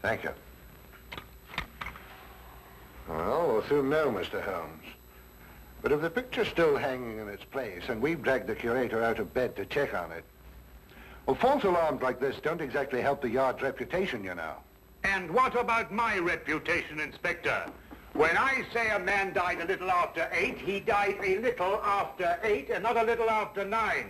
Thank you. Well, we'll soon know, Mr. Holmes. But if the picture's still hanging in its place and we've dragged the curator out of bed to check on it, well, false alarms like this don't exactly help the yard's reputation, you know. And what about my reputation, Inspector? When I say a man died a little after 8, he died a little after 8 and not a little after 9.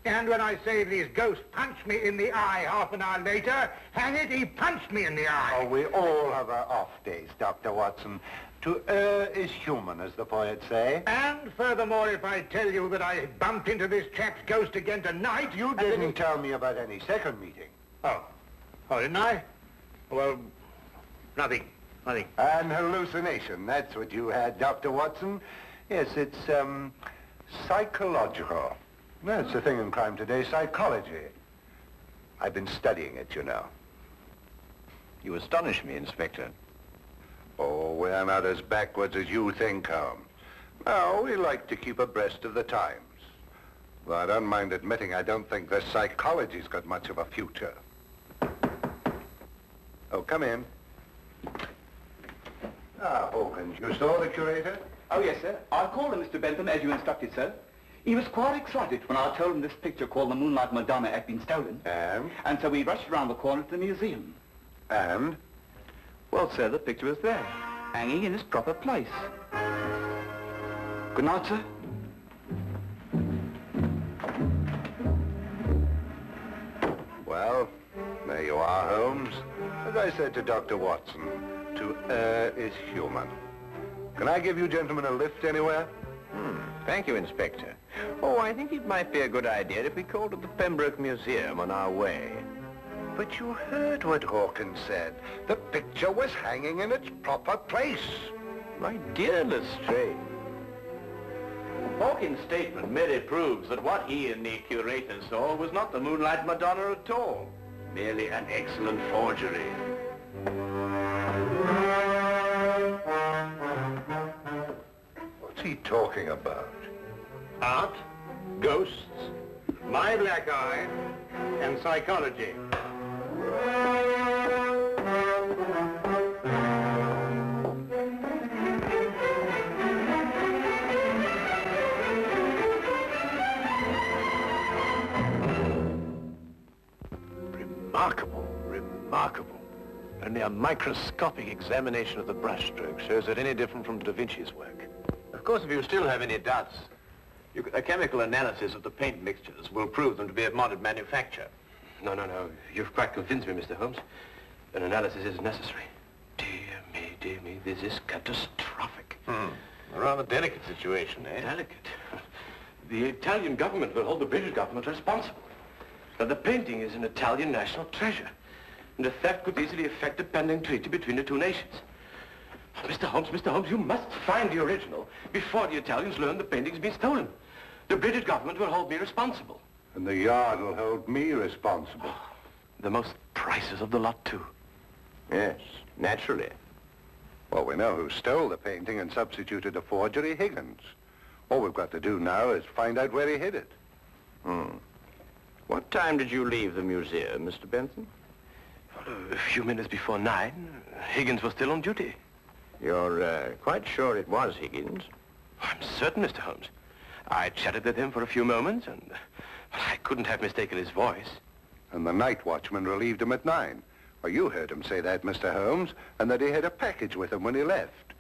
And when I say these ghosts punched me in the eye half an hour later, hang it, he punched me in the eye. Oh, we all have our off days, Dr. Watson. To err is human, as the poets say. And furthermore, if I tell you that I bumped into this chap's ghost again tonight, you didn't tell me about any second meeting. Oh, didn't I? Well, nothing. An hallucination, that's what you had, Dr. Watson. Yes, it's, psychological. That's the thing in crime today, psychology. I've been studying it, you know. You astonish me, Inspector. Oh, we're not as backwards as you think, Holmes. No, we like to keep abreast of the times. Though I don't mind admitting I don't think the psychology's got much of a future. Oh, come in. Ah, Hawkins, you saw the curator? Oh, yes, sir. I called him, Mr. Bentham, as you instructed, sir. He was quite excited when I told him this picture called the Moonlight Madonna had been stolen. And so we rushed around the corner to the museum. And? Well, sir, the picture was there, hanging in its proper place. Good night, sir. Well, there you are, Holmes. As I said to Dr. Watson, to err is human. Can I give you gentlemen a lift anywhere? Thank you, Inspector. Oh, I think it might be a good idea if we called at the Pembroke Museum on our way. But you heard what Hawkins said. The picture was hanging in its proper place. My dear Lestrade, Hawkins' statement merely proves that what he and the curator saw was not the Moonlight Madonna at all. Merely an excellent forgery. What's he talking about? Art, ghosts, my black eye, and psychology. Remarkable. Only a microscopic examination of the brushstroke shows it any different from Da Vinci's work. Of course, if you still have any doubts, a chemical analysis of the paint mixtures will prove them to be of modern manufacture. No. You've quite convinced me, Mr. Holmes. An analysis is necessary. Dear me, this is catastrophic. A rather delicate situation, eh? Delicate? The Italian government will hold the British government responsible. Now, the painting is an Italian national treasure, and a theft could easily affect a pending treaty between the two nations. Mr. Holmes, you must find the original before the Italians learn the painting's been stolen. The British government will hold me responsible. And the yard will hold me responsible. The most priceless of the lot, too. Yes, naturally. Well, we know who stole the painting and substituted a forgery, Higgins. All we've got to do now is find out where he hid it. What time did you leave the museum, Mr. Benson? A few minutes before 9. Higgins was still on duty. You're quite sure it was Higgins? I'm certain, Mr. Holmes. I chatted with him for a few moments, and I couldn't have mistaken his voice. And the night watchman relieved him at 9. Well, you heard him say that, Mr. Holmes, and that he had a package with him when he left.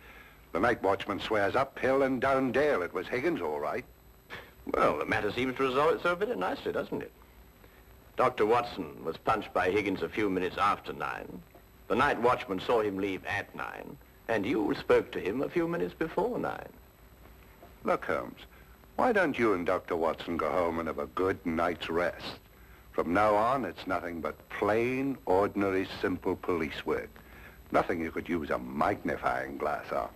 The night watchman swears uphill and down dale it was Higgins, all right. Well, the matter seems to resolve itself very nicely, doesn't it? Dr. Watson was punched by Higgins a few minutes after 9. The night watchman saw him leave at 9, and you spoke to him a few minutes before 9. Look, Holmes, why don't you and Dr. Watson go home and have a good night's rest? From now on, it's nothing but plain, ordinary, simple police work. Nothing you could use a magnifying glass on.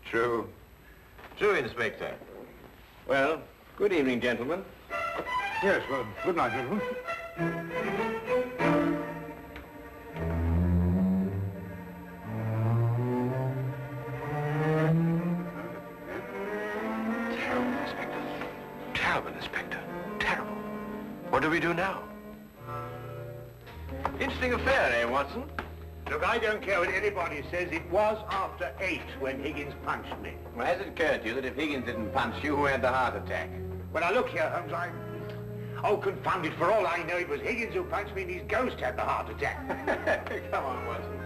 True. True, Inspector. Well, good evening, gentlemen. Yes, well, good night, gentlemen. Terrible, Inspector. Terrible, Inspector. Terrible. What do we do now? Inspector! interesting affair, eh, Watson? Look, I don't care what anybody says. It was after 8 when Higgins punched me. Well, has it occurred to you that if Higgins didn't punch you, who had the heart attack? Well, now look here, Holmes, Oh, confound it, for all I know, it was Higgins who punched me and his ghost had the heart attack. Come on, Watson.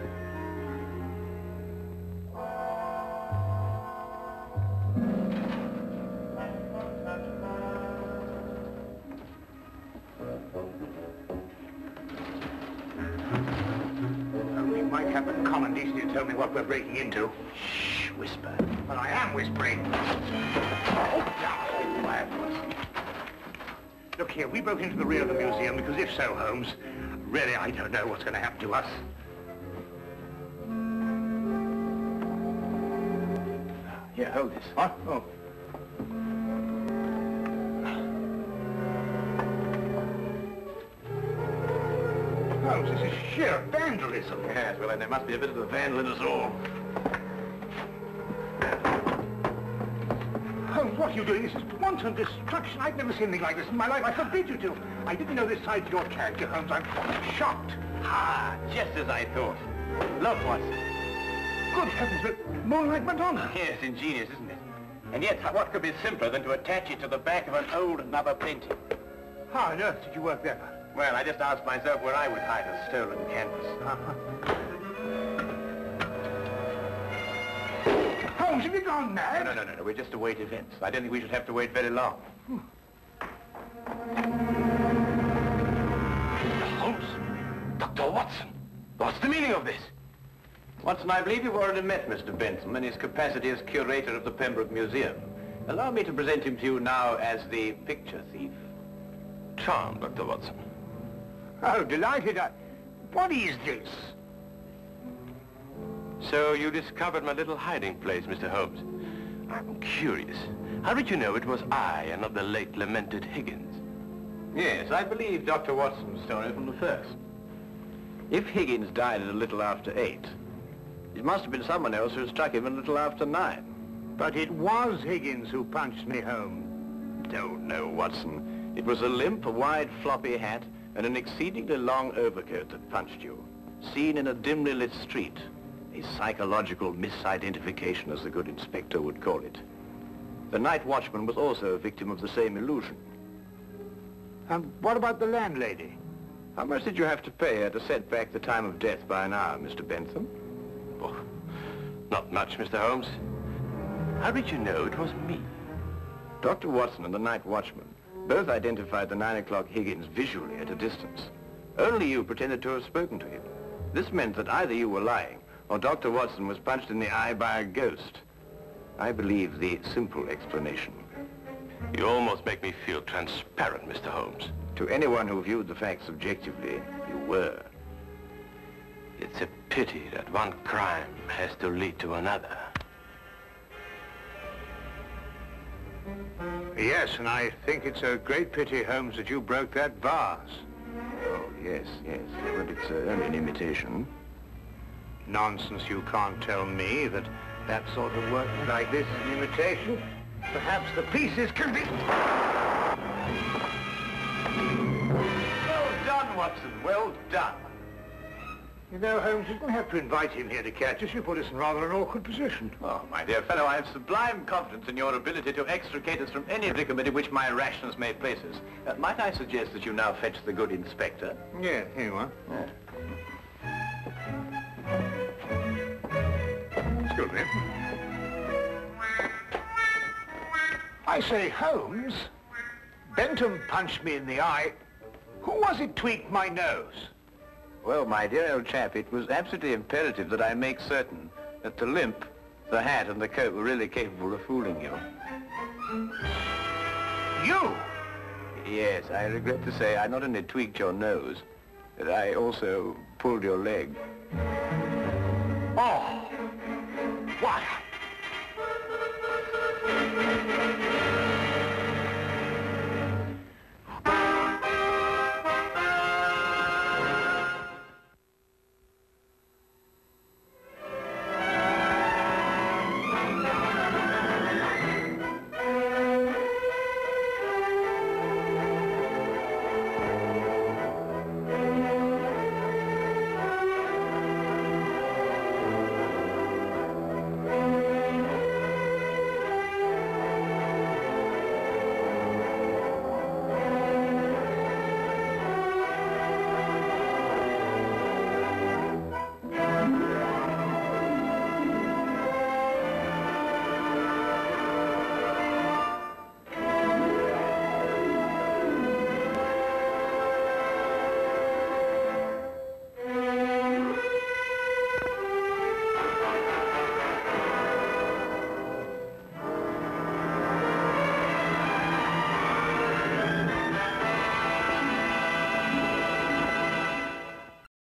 Only Mike have the common decency to tell me what we're breaking into. Shh, whisper. Well, I am whispering. Oh, now, quiet, Watson. Look here, we broke into the rear of the museum because if so, Holmes, really, I don't know what's going to happen to us. Here, hold this. What? Oh. Holmes, this is sheer vandalism. Yes, well, then there must be a bit of a vandal in us all. Holmes, what are you doing? This is wanton destruction. I've never seen anything like this in my life. I forbid you to. I didn't know this side to your character, Holmes. I'm shocked. Ah, just as I thought. Look, Watson. Good heavens, but more like Madonna. Yes, ingenious, isn't it? And yet, what could be simpler than to attach it to the back of an old rubber painting? How on earth did you work that out? Well, I just asked myself where I would hide a stolen canvas. Holmes, have you gone mad? No. We're just to wait events. I don't think we should have to wait very long. Holmes? Dr. Watson, what's the meaning of this? Watson, I believe you've already met Mr. Bentham in his capacity as curator of the Pembroke Museum. Allow me to present him to you now as the picture thief. Charmed, Dr. Watson. Oh, delighted. What is this? So you discovered my little hiding place, Mr. Holmes. I'm curious. How did you know it was I and not the late lamented Higgins? Yes, I believe Dr. Watson's story from the first. If Higgins died at a little after 8, it must have been someone else who struck him a little after 9. But it was Higgins who punched me home. No, Watson. It was a limp, wide, floppy hat and an exceedingly long overcoat that punched you, seen in a dimly lit street. A psychological misidentification, as the good inspector would call it. The night watchman was also a victim of the same illusion. And what about the landlady? How much did you have to pay her to set back the time of death by an hour, Mr. Bentham? Oh, not much, Mr. Holmes. How did you know it was me? Dr. Watson and the night watchman both identified the 9 o'clock Higgins visually at a distance. Only you pretended to have spoken to him. This meant that either you were lying or Dr. Watson was punched in the eye by a ghost. I believe the simple explanation. You almost make me feel transparent, Mr. Holmes. To anyone who viewed the facts objectively, you were. It's a pity that one crime has to lead to another. Yes, and I think it's a great pity, Holmes, that you broke that vase. Oh, yes. But it's only an imitation. Nonsense, you can't tell me that sort of work like this is an imitation. Perhaps the pieces can be... Well done, Watson, well done. You know, Holmes, you didn't have to invite him here to catch us. You put us in rather an awkward position. Oh, my dear fellow, I have sublime confidence in your ability to extricate us from any predicament in which my rashness may place us. Might I suggest that you now fetch the good inspector? Yeah, here you are. Yeah. Excuse me. I say, Holmes, Bentham punched me in the eye. Who was it tweaked my nose? Well, my dear old chap, it was absolutely imperative that I make certain that the limp, the hat, and the coat were really capable of fooling you. You? Yes, I regret to say I not only tweaked your nose, but I also pulled your leg. Oh!